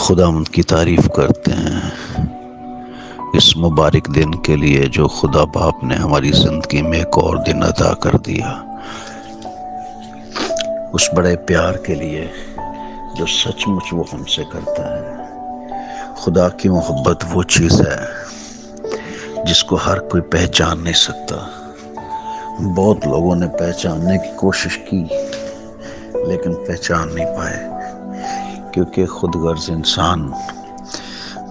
خداوند کی تعریف کرتے ہیں اس مبارک دن کے لیے جو خدا باپ نے ہماری زندگی میں ایک اور دن عطا کر دیا، اس بڑے پیار کے لیے جو سچ مچ وہ ہم سے کرتا ہے۔ خدا کی محبت وہ چیز ہے جس کو ہر کوئی پہچان نہیں سکتا۔ بہت لوگوں نے پہچاننے کی کوشش کی لیکن پہچان نہیں پائے، کیونکہ خود غرض انسان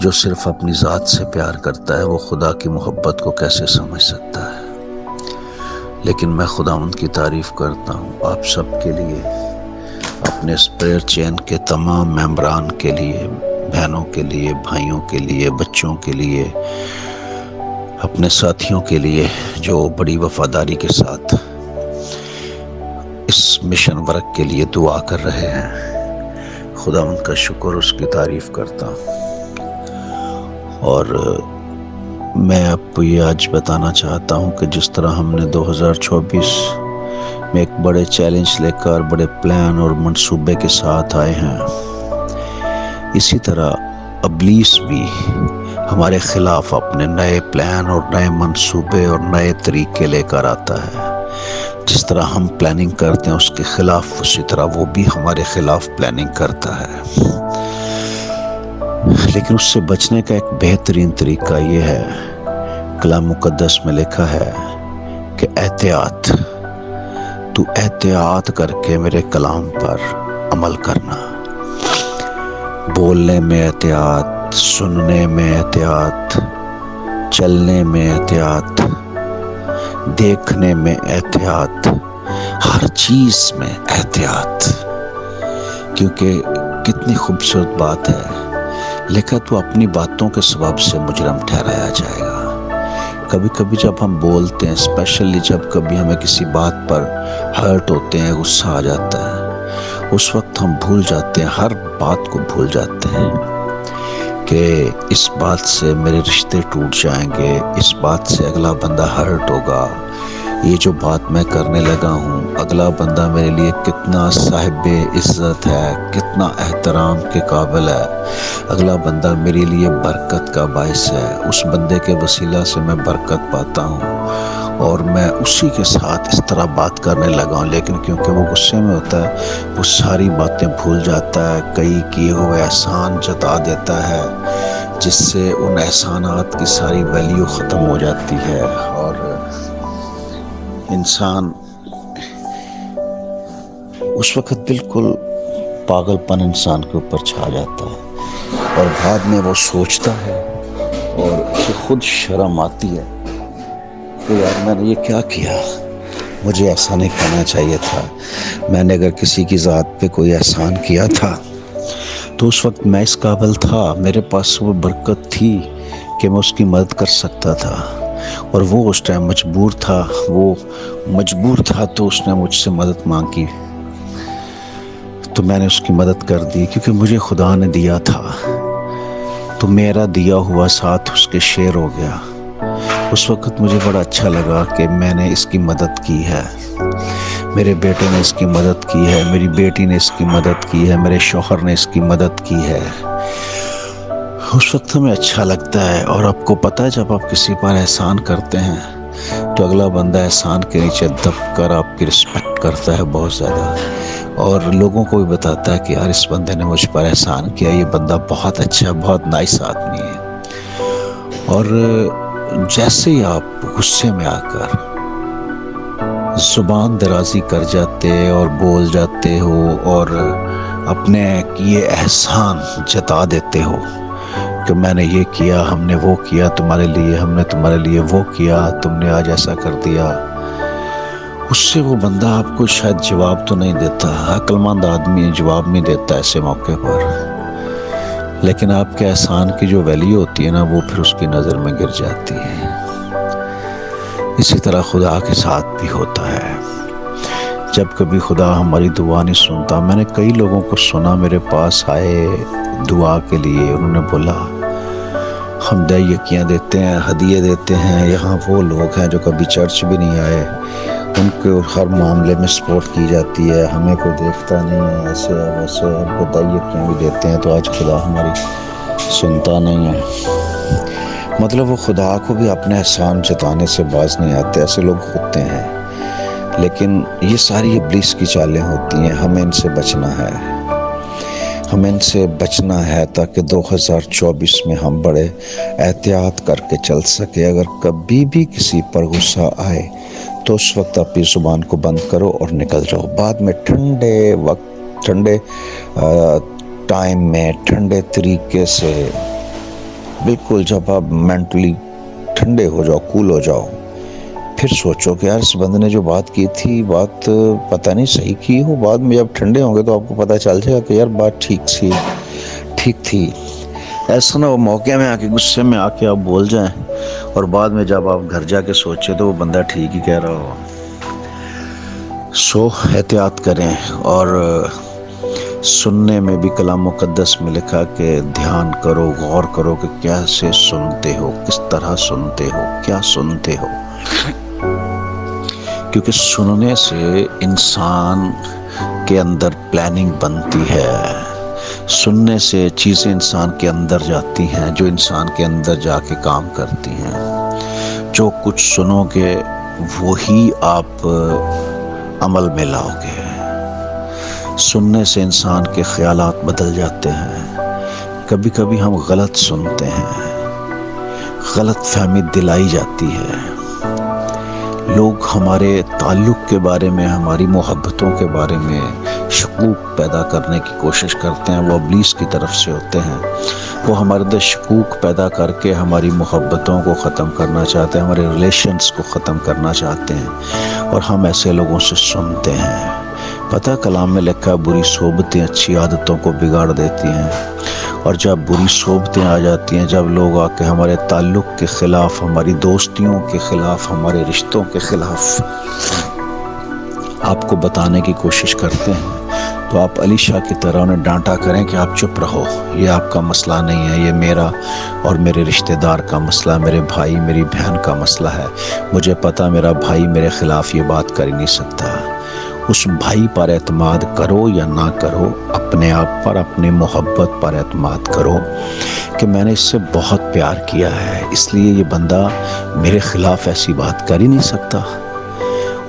جو صرف اپنی ذات سے پیار کرتا ہے وہ خدا کی محبت کو کیسے سمجھ سکتا ہے۔ لیکن میں خداوند کی تعریف کرتا ہوں آپ سب کے لیے، اپنے اس پریئر چین کے تمام ممبران کے لیے، بہنوں کے لیے، بھائیوں کے لیے، بچوں کے لیے، اپنے ساتھیوں کے لیے جو بڑی وفاداری کے ساتھ اس مشن ورک کے لیے دعا کر رہے ہیں۔ خداوند کا شکر، اس کی تعریف کرتا ہوں۔ اور میں آپ کو یہ آج بتانا چاہتا ہوں کہ جس طرح ہم نے 2024 میں ایک بڑے چیلنج لے کر بڑے پلان اور منصوبے کے ساتھ آئے ہیں، اسی طرح ابلیس بھی ہمارے خلاف اپنے نئے پلان اور نئے منصوبے اور نئے طریقے لے کر آتا ہے۔ جس طرح ہم پلاننگ کرتے ہیں اس کے خلاف، اسی طرح وہ بھی ہمارے خلاف پلاننگ کرتا ہے۔ لیکن اس سے بچنے کا ایک بہترین طریقہ یہ ہے، کلام مقدس میں لکھا ہے کہ احتیاط، تو احتیاط کر کے میرے کلام پر عمل کرنا۔ بولنے میں احتیاط، سننے میں احتیاط، چلنے میں احتیاط، دیکھنے میں احتیاط، ہر چیز میں احتیاط۔ کیونکہ کتنی خوبصورت بات ہے، لکھا تو اپنی باتوں کے سبب سے مجرم ٹھہرایا جائے گا۔ کبھی کبھی جب ہم بولتے ہیں، اسپیشلی جب کبھی ہمیں کسی بات پر ہرٹ ہوتے ہیں، غصہ آ جاتا ہے، اس وقت ہم بھول جاتے ہیں، ہر بات کو بھول جاتے ہیں کہ اس بات سے میرے رشتے ٹوٹ جائیں گے، اس بات سے اگلا بندہ ہرٹ ہوگا، یہ جو بات میں کرنے لگا ہوں اگلا بندہ میرے لیے کتنا صاحب عزت ہے، کتنا احترام کے قابل ہے، اگلا بندہ میرے لیے برکت کا باعث ہے، اس بندے کے وسیلہ سے میں برکت پاتا ہوں، اور میں اسی کے ساتھ اس طرح بات کرنے لگا ہوں۔ لیکن کیونکہ وہ غصے میں ہوتا ہے، وہ ساری باتیں بھول جاتا ہے، کئی کیے ہوئے احسان جتا دیتا ہے، جس سے ان احسانات کی ساری ویلیو ختم ہو جاتی ہے، اور انسان اس وقت بالکل پاگل پن انسان کے اوپر چھا جاتا ہے، اور بعد میں وہ سوچتا ہے اور اسے خود شرم آتی ہے کہ یار میں نے یہ کیا کیا، مجھے ایسا نہیں کرنا چاہیے تھا۔ میں نے اگر کسی کی ذات پہ کوئی احسان کیا تھا تو اس وقت میں اس قابل تھا، میرے پاس وہ برکت تھی کہ میں اس کی مدد کر سکتا تھا، اور وہ اس ٹائم مجبور تھا تو اس نے مجھ سے مدد مانگی، تو میں نے اس کی مدد کر دی، کیونکہ مجھے خدا نے دیا تھا، تو میرا دیا ہوا ساتھ اس کے شیئر ہو گیا۔ اس وقت مجھے بڑا اچھا لگا کہ میں نے اس کی مدد کی ہے، میرے بیٹے نے اس کی مدد کی ہے، میری بیٹی نے اس کی مدد کی ہے، میرے شوہر نے اس کی مدد کی ہے۔ اس وقت ہمیں اچھا لگتا ہے، اور آپ کو پتہ ہے جب آپ کسی پر احسان کرتے ہیں تو اگلا بندہ احسان کے نیچے دب کر آپ کی رسپیکٹ کرتا ہے بہت زیادہ، اور لوگوں کو بھی بتاتا ہے کہ یار اس بندے نے مجھ پر احسان کیا، یہ بندہ بہت اچھا، بہت نائس آدمی ہے۔ اور جیسے ہی آپ غصے میں آ کر زبان درازی کر جاتے اور بول جاتے ہو اور اپنے کیے احسان جتا دیتے ہو کہ میں نے یہ کیا، ہم نے وہ کیا تمہارے لیے، ہم نے تمہارے لیے وہ کیا، تم نے آج ایسا کر دیا، اس سے وہ بندہ آپ کو شاید جواب تو نہیں دیتا، عقل مند آدمی جواب نہیں دیتا ایسے موقع پر، لیکن آپ کے احسان کی جو ویلیو ہوتی ہے نا، وہ پھر اس کی نظر میں گر جاتی ہے۔ اسی طرح خدا کے ساتھ بھی ہوتا ہے، جب کبھی خدا ہماری دعا نہیں سنتا۔ میں نے کئی لوگوں کو سنا، میرے پاس آئے دعا کے لیے، انہوں نے بولا ہم دہیکیاں دیتے ہیں، ہدیے دیتے ہیں، یہاں وہ لوگ ہیں جو کبھی چرچ بھی نہیں آئے، ان کو ہر معاملے میں سپورٹ کی جاتی ہے، ہمیں کوئی دیکھتا نہیں ہے، ایسے ہے ویسے ہے، بدائیے کیوں بھی دیتے ہیں تو آج خدا ہماری سنتا نہیں ہے۔ مطلب وہ خدا کو بھی اپنے احسان جتانے سے باز نہیں آتے، ایسے لوگ ہوتے ہیں، لیکن یہ ساری ابلیس کی چالیں ہوتی ہیں۔ ہمیں ان سے بچنا ہے، ہمیں ان سے بچنا ہے تاکہ 2024 میں ہم بڑے احتیاط کر کے چل سکے۔ اگر کبھی بھی کسی پر غصہ آئے تو اس وقت اپنی زبان کو بند کرو اور نکل جاؤ۔ بعد میں ٹھنڈے وقت، ٹھنڈے ٹائم میں، ٹھنڈے طریقے سے، بالکل جب آپ مینٹلی ٹھنڈے ہو جاؤ، کول ہو جاؤ، پھر سوچو کہ یار اس بندے نے جو بات کی تھی، بات پتہ نہیں صحیح کی ہو۔ بعد میں جب ٹھنڈے ہوں گے تو آپ کو پتہ چل جائے گا کہ یار بات ٹھیک تھی۔ ایسا نہ وہ موقع میں آ کے، غصے میں آ کے آپ بول جائیں اور بعد میں جب آپ گھر جا کے سوچے تو وہ بندہ ٹھیک ہی کہہ رہا ہو۔ احتیاط کریں۔ اور سننے میں بھی کلام مقدس میں لکھا کہ دھیان کرو، غور کرو کہ کیسے سنتے ہو، کس طرح سنتے ہو، کیا سنتے ہو، کیونکہ سننے سے انسان کے اندر پلاننگ بنتی ہے، سننے سے چیزیں انسان کے اندر جاتی ہیں جو انسان کے اندر جا کے کام کرتی ہیں۔ جو کچھ سنو گے وہی آپ عمل میں لاؤ گے۔ سننے سے انسان کے خیالات بدل جاتے ہیں۔ کبھی کبھی ہم غلط سنتے ہیں، غلط فہمی دلائی جاتی ہے، لوگ ہمارے تعلق کے بارے میں، ہماری محبتوں کے بارے میں شکوک پیدا کرنے کی کوشش کرتے ہیں۔ وہ ابلیس کی طرف سے ہوتے ہیں، وہ ہمارے اندر شکوک پیدا کر کے ہماری محبتوں کو ختم کرنا چاہتے ہیں، ہمارے ریلیشنز کو ختم کرنا چاہتے ہیں، اور ہم ایسے لوگوں سے سنتے ہیں۔ پتہ کلام میں لکھا بری صحبتیں اچھی عادتوں کو بگاڑ دیتی ہیں، اور جب بری صحبتیں آ جاتی ہیں، جب لوگ آ کے ہمارے تعلق کے خلاف، ہماری دوستیوں کے خلاف، ہمارے رشتوں کے خلاف آپ کو بتانے کی کوشش کرتے ہیں، تو آپ علیشا کی طرح انہیں ڈانٹا کریں کہ آپ چپ رہو، یہ آپ کا مسئلہ نہیں ہے، یہ میرا اور میرے رشتہ دار کا مسئلہ، میرے بھائی میری بہن کا مسئلہ ہے۔ مجھے پتہ میرا بھائی میرے خلاف یہ بات کر ہی نہیں سکتا۔ اس بھائی پر اعتماد کرو یا نہ کرو، اپنے آپ پر، اپنی محبت پر اعتماد کرو کہ میں نے اس سے بہت پیار کیا ہے، اس لیے یہ بندہ میرے خلاف ایسی بات کر ہی نہیں سکتا۔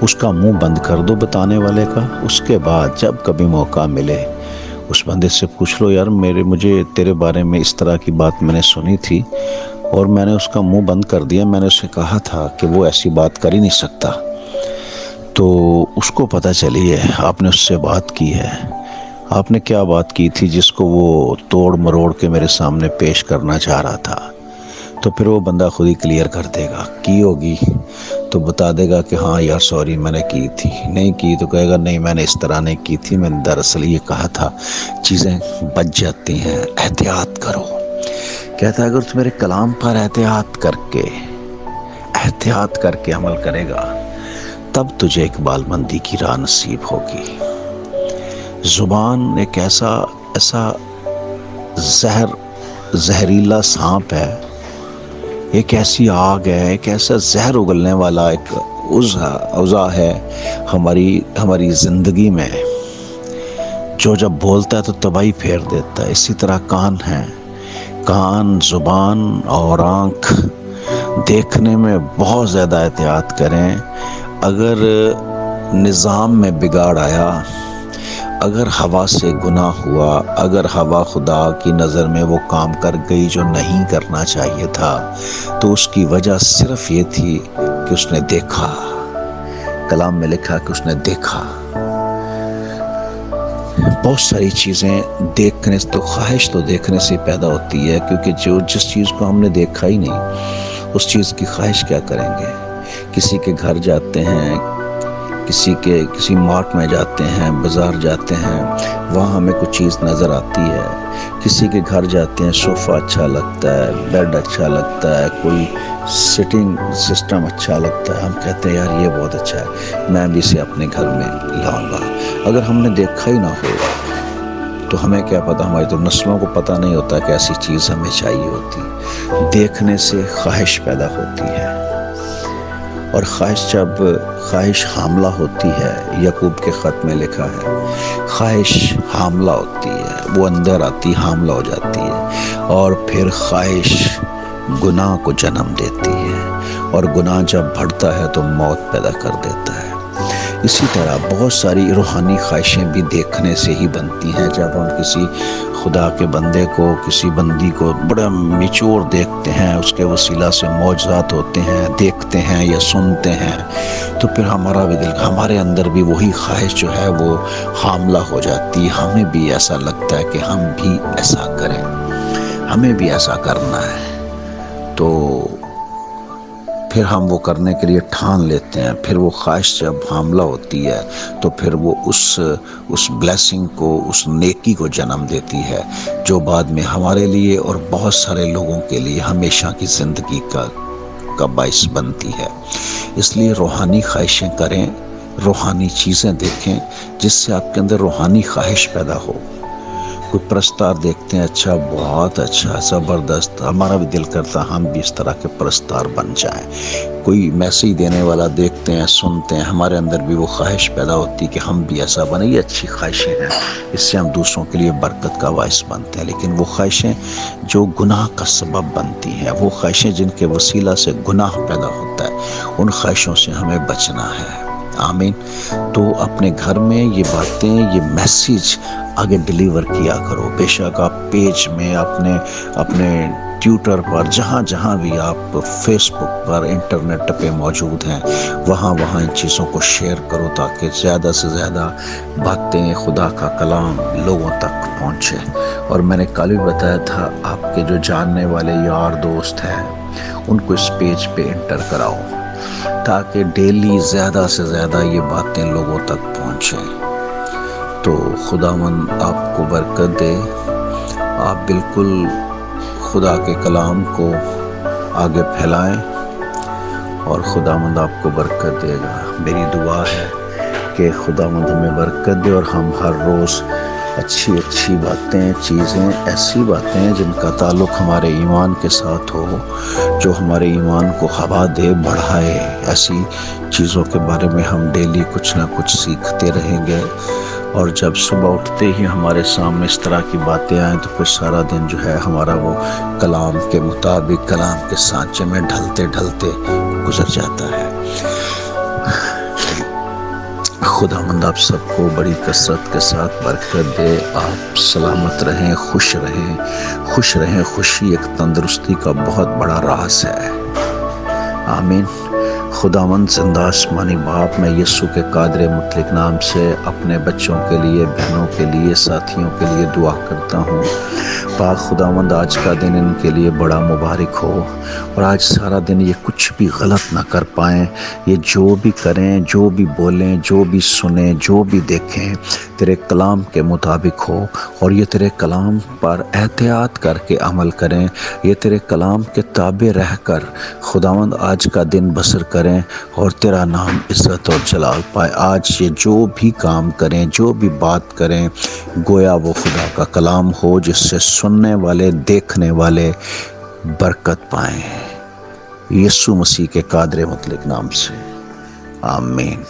اس کا منہ بند کر دو بتانے والے کا۔ اس کے بعد جب کبھی موقع ملے اس بندے سے پوچھ لو، یار مجھے تیرے بارے میں اس طرح کی بات میں نے سنی تھی اور میں نے اس کا منہ بند کر دیا، میں نے اسے کہا تھا کہ وہ ایسی بات کر ہی نہیں سکتا۔ تو اس کو پتہ چلی ہے آپ نے اس سے بات کی ہے، آپ نے کیا بات کی تھی جس کو وہ توڑ مروڑ کے میرے سامنے پیش کرنا چاہ رہا تھا۔ تو پھر وہ بندہ خود ہی کلیئر کر دے گا، کی ہوگی تو بتا دے گا کہ ہاں یار سوری میں نے کی تھی، نہیں کی تو کہے گا نہیں میں نے اس طرح نہیں کی تھی، میں نے دراصل یہ کہا تھا۔ چیزیں بچ جاتی ہیں۔ احتیاط کرو، کہتا ہے اگر تو میرے کلام پر احتیاط کر کے عمل کرے گا تب تجھے اقبال مندی کی راہ نصیب ہوگی۔ زبان ایک ایسا زہریلا سانپ ہے، ایک ایسی آگ ہے، ایک ایسا زہر اگلنے والا ایک اوزا ہے ہماری زندگی میں، جو جب بولتا ہے تو تباہی پھیر دیتا ہے۔ اسی طرح کان ہیں، کان، زبان اور آنکھ، دیکھنے میں بہت زیادہ احتیاط کریں۔ اگر نظام میں بگاڑ آیا، اگر ہوا سے گناہ ہوا، اگر ہوا خدا کی نظر میں وہ کام کر گئی جو نہیں کرنا چاہیے تھا، تو اس کی وجہ صرف یہ تھی کہ اس نے دیکھا۔ کلام میں لکھا کہ اس نے دیکھا۔ بہت ساری چیزیں دیکھنے سے تو، خواہش تو دیکھنے سے پیدا ہوتی ہے، کیونکہ جس چیز کو ہم نے دیکھا ہی نہیں اس چیز کی خواہش کیا کریں گے۔ کسی کے گھر جاتے ہیں، کسی مارٹ میں جاتے ہیں، بازار جاتے ہیں، وہاں ہمیں کچھ چیز نظر آتی ہے، کسی کے گھر جاتے ہیں، صوفہ اچھا لگتا ہے، بیڈ اچھا لگتا ہے، کوئی سٹنگ سسٹم اچھا لگتا ہے، ہم کہتے ہیں یار یہ بہت اچھا ہے، میں بھی اسے اپنے گھر میں لاؤں گا۔ اگر ہم نے دیکھا ہی نہ ہو تو ہمیں کیا پتہ، ہماری تو نسلوں کو پتہ نہیں ہوتا کہ ایسی چیز ہمیں چاہیے ہوتی۔ دیکھنے سے خواہش پیدا ہوتی ہے، اور خواہش حاملہ ہوتی ہے، یعقوب کے خط میں لکھا ہے خواہش حاملہ ہوتی ہے، وہ اندر آتی حاملہ ہو جاتی ہے، اور پھر خواہش گناہ کو جنم دیتی ہے، اور گناہ جب بڑھتا ہے تو موت پیدا کر دیتا ہے۔ اسی طرح بہت ساری روحانی خواہشیں بھی دیکھنے سے ہی بنتی ہیں۔ جب ہم کسی خدا کے بندے کو، کسی بندی کو بڑا میچور دیکھتے ہیں، اس کے وسیلہ سے معجزات ہوتے ہیں، دیکھتے ہیں یا سنتے ہیں، تو پھر ہمارے اندر بھی وہی خواہش جو ہے وہ حاملہ ہو جاتی ہے۔ ہمیں بھی ایسا لگتا ہے کہ ہم بھی ایسا کریں، ہمیں بھی ایسا کرنا ہے، تو پھر ہم وہ کرنے کے لیے ٹھان لیتے ہیں۔ پھر وہ خواہش جب حاملہ ہوتی ہے تو پھر وہ اس بلیسنگ کو، اس نیکی کو جنم دیتی ہے، جو بعد میں ہمارے لیے اور بہت سارے لوگوں کے لیے ہمیشہ کی زندگی کا باعث بنتی ہے۔ اس لیے روحانی خواہشیں کریں، روحانی چیزیں دیکھیں، جس سے آپ کے اندر روحانی خواہش پیدا ہو۔ کوئی پرستار دیکھتے ہیں، اچھا، بہت اچھا، زبردست، ہمارا بھی دل کرتا ہم بھی اس طرح کے پرستار بن جائیں۔ کوئی میسیج دینے والا دیکھتے ہیں، سنتے ہیں، ہمارے اندر بھی وہ خواہش پیدا ہوتی کہ ہم بھی ایسا بنیں۔ یہ اچھی خواہشیں ہیں، اس سے ہم دوسروں کے لیے برکت کا باعث بنتے ہیں۔ لیکن وہ خواہشیں جو گناہ کا سبب بنتی ہیں، وہ خواہشیں جن کے وسیلہ سے گناہ پیدا ہوتا ہے، ان خواہشوں سے ہمیں بچنا ہے۔ آمین۔ تو اپنے گھر میں یہ باتیں، یہ میسیج آگے ڈیلیور کیا کرو۔ بے شک آپ پیج میں، اپنے ٹویٹر پر، جہاں جہاں بھی آپ، فیس بک پر، انٹرنیٹ پہ موجود ہیں، وہاں ان چیزوں کو شیئر کرو، تاکہ زیادہ سے زیادہ باتیں، خدا کا کلام لوگوں تک پہنچے۔ اور میں نے کل بھی بتایا تھا، آپ کے جو جاننے والے یار دوست ہیں، ان کو اس پیج پہ انٹر کراؤ، تاکہ ڈیلی زیادہ سے زیادہ یہ باتیں لوگوں تک پہنچیں۔ تو خداوند آپ کو برکت دے، آپ بالکل خدا کے کلام کو آگے پھیلائیں، اور خداوند آپ کو برکت دے گا۔ میری دعا ہے کہ خداوند ہمیں برکت دے، اور ہم ہر روز اچھی باتیں، چیزیں، ایسی باتیں جن کا تعلق ہمارے ایمان کے ساتھ ہو، جو ہمارے ایمان کو ہوا دے، بڑھائے، ایسی چیزوں کے بارے میں ہم ڈیلی کچھ نہ کچھ سیکھتے رہیں گے۔ اور جب صبح اٹھتے ہی ہمارے سامنے اس طرح کی باتیں آئیں، تو پھر سارا دن جو ہے ہمارا وہ کلام کے مطابق، کلام کے سانچے میں ڈھلتے گزر جاتا ہے۔ خداوند آپ سب کو بڑی کثرت کے ساتھ برکت دے۔ آپ سلامت رہیں، خوش رہیں۔ خوشی ایک تندرستی کا بہت بڑا راز ہے۔ آمین۔ خداوند زندہ آسمانی باپ، میں یسوع کے قادر مطلق نام سے اپنے بچوں کے لیے، بہنوں کے لیے، ساتھیوں کے لیے دعا کرتا ہوں۔ پاک خداوند، آج کا دن ان کے لیے بڑا مبارک ہو، اور آج سارا دن یہ کچھ بھی غلط نہ کر پائیں۔ یہ جو بھی کریں، جو بھی بولیں، جو بھی سنیں، جو بھی دیکھیں، تیرے کلام کے مطابق ہو، اور یہ تیرے کلام پر احتیاط کر کے عمل کریں۔ یہ تیرے کلام کے تابع رہ کر خداوند آج کا دن بسر کریں، اور تیرا نام عزت اور جلال پائے۔ آج یہ جو بھی کام کریں، جو بھی بات کریں، گویا وہ خدا کا کلام ہو، جس سے سننے والے، دیکھنے والے برکت پائیں۔ یسوع مسیح کے قادر مطلق نام سے آمین۔